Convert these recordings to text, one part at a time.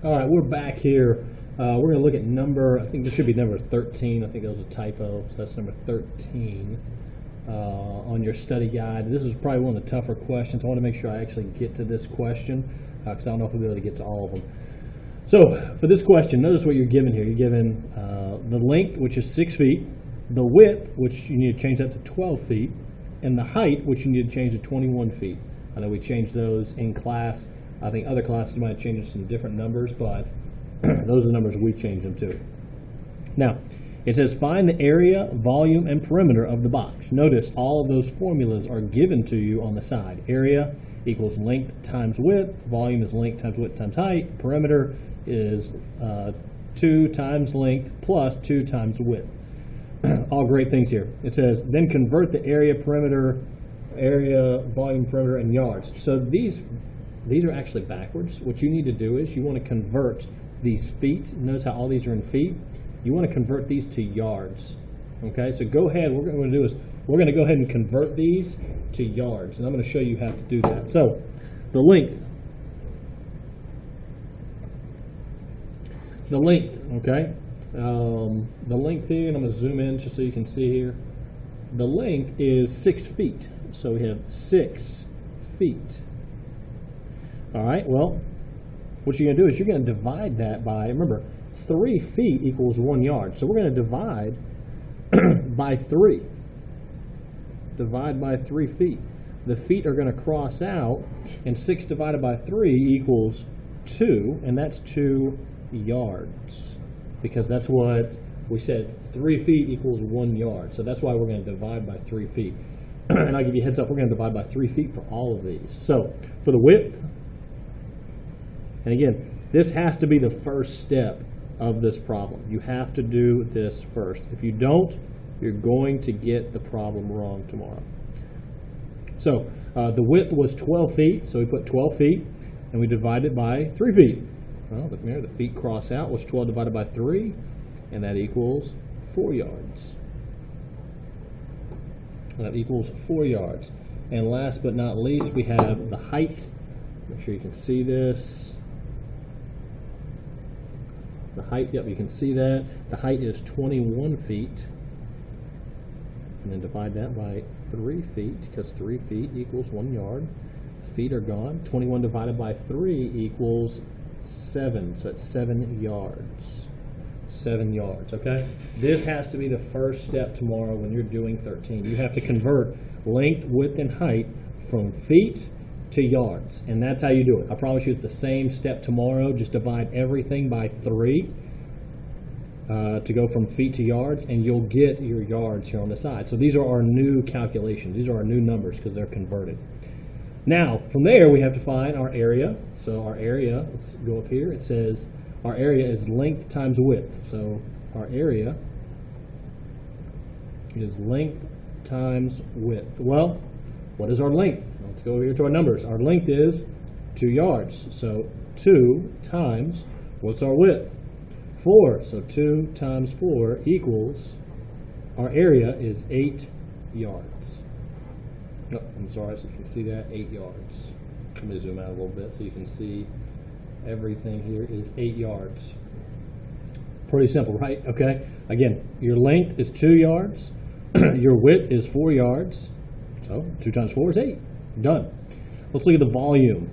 All right, we're back here. We're going to look at number, I think this should be number 13. I think that was a typo, so that's number 13 on your study guide. This is probably one of the tougher questions. I want to make sure I actually get to this question because I don't know if we'll be able to get to all of them. So for this question, notice what you're given here. You're given the length, which is 6 feet, the width, which you need to change that to 12 feet, and the height, which you need to change to 21 feet. I know we changed those in class. I think other classes might change some different numbers, but those are the numbers we changed them to. Now, it says find the area, volume, and perimeter of the box. Notice all of those formulas are given to you on the side. Area equals length times width. Volume is length times width times height. Perimeter is 2 times length plus 2 times width. All great things here. It says then convert the area, perimeter, volume, perimeter, and yards. So these are actually backwards. What you need to do is you want to convert these feet. Notice how all these are in feet. You want to convert these to yards. Okay, so go ahead. What we're going to do is we're going to go ahead and convert these to yards. And I'm going to show you how to do that. So the length. Okay. The length here, and I'm going to zoom in just so you can see here. The length is 6 feet. So we have 6 feet. All right, well, what you're going to do is you're going to divide that by, remember, 3 feet equals 1 yard. So we're going to divide by 3. Divide by 3 feet. The feet are going to cross out, and 6 divided by 3 equals 2, and that's 2 yards. Because that's what we said, 3 feet equals 1 yard. So that's why we're going to divide by 3 feet. And I'll give you a heads up, we're going to divide by 3 feet for all of these. So for the width, and again, this has to be the first step of this problem. You have to do this first. If you don't, you're going to get the problem wrong tomorrow. So the width was 12 feet, so we put 12 feet, and we divided by 3 feet. Well, look there, the feet cross out. What's 12 divided by 3? And that equals 4 yards. That equals 4 yards. And last but not least, we have the height. Make sure you can see this. The height, yep, you can see that. The height is 21 feet. And then divide that by 3 feet, because 3 feet equals 1 yard. Feet are gone. 21 divided by 3 equals 7. So that's 7 yards. 7 yards, okay? This has to be the first step tomorrow when you're doing 13. You have to convert length, width, and height from feet to yards, and that's how you do it. I promise you it's the same step tomorrow. Just divide everything by 3 to go from feet to yards, and you'll get your yards here on the side. So these are our new calculations. These are our new numbers because they're converted. Now, from there, we have to find our area. So our area, let's go up here. It says our area is length times width. So our area is length times width. Well, what is our length? Let's go over here to our numbers. Our length is 2 yards. So 2 times, what's our width? 4. So 2 times 4 equals, our area is 8 yards. Oh, I'm sorry, so you can see that, 8 yards. Let me zoom out a little bit so you can see everything here is 8 yards. Pretty simple, right? Okay. Again, your length is 2 yards. Your width is 4 yards. So 2 times 4 is 8. Done. Let's look at the volume.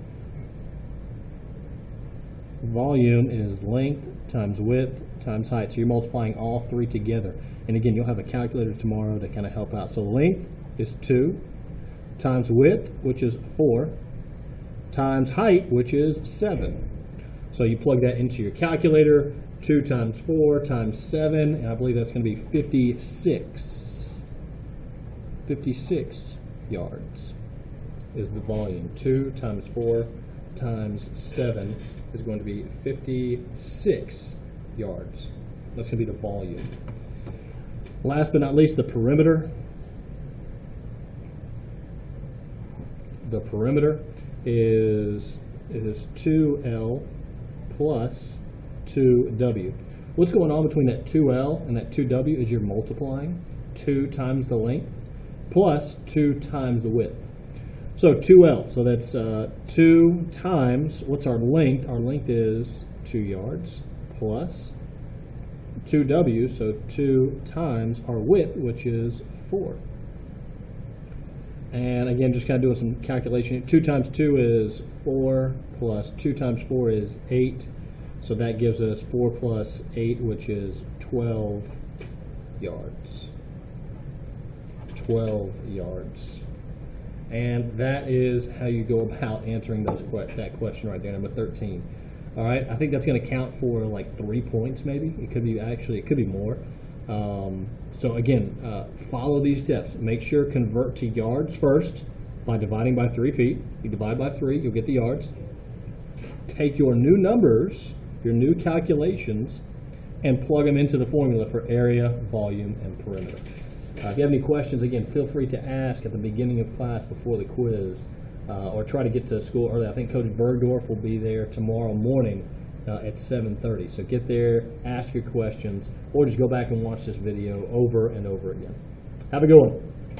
Volume is length times width times height. So you're multiplying all 3 together. And again, you'll have a calculator tomorrow to kind of help out. So length is 2 times width, which is 4, times height, which is 7. So you plug that into your calculator. 2 times 4 times 7, and I believe that's going to be 56. 56 yards is the volume. 2 times 4 times 7 is going to be 56 yards. That's going to be the volume. Last but not least, the perimeter. The perimeter is 2L plus 2W. What's going on between that 2L and that 2W is you're multiplying 2 times the length plus 2 times the width. So 2L, so that's 2 times, what's our length? Our length is 2 yards plus 2W, so 2 times our width, which is 4. And again, just kind of doing some calculation. 2 times 2 is 4, plus 2 times 4 is 8. So that gives us 4 plus 8, which is 12 yards. 12 yards. And that is how you go about answering that question right there, number 13. All right, I think that's going to count for like 3 points maybe. It could be more. So again, follow these steps. Make sure convert to yards first by dividing by 3 feet. You divide by 3, you'll get the yards. Take your new numbers, your new calculations, and plug them into the formula for area, volume, and perimeter. If you have any questions, again, feel free to ask at the beginning of class before the quiz, or try to get to school early. I think Coach Bergdorf will be there tomorrow morning at 7:30. So get there, ask your questions, or just go back and watch this video over and over again. Have a good one.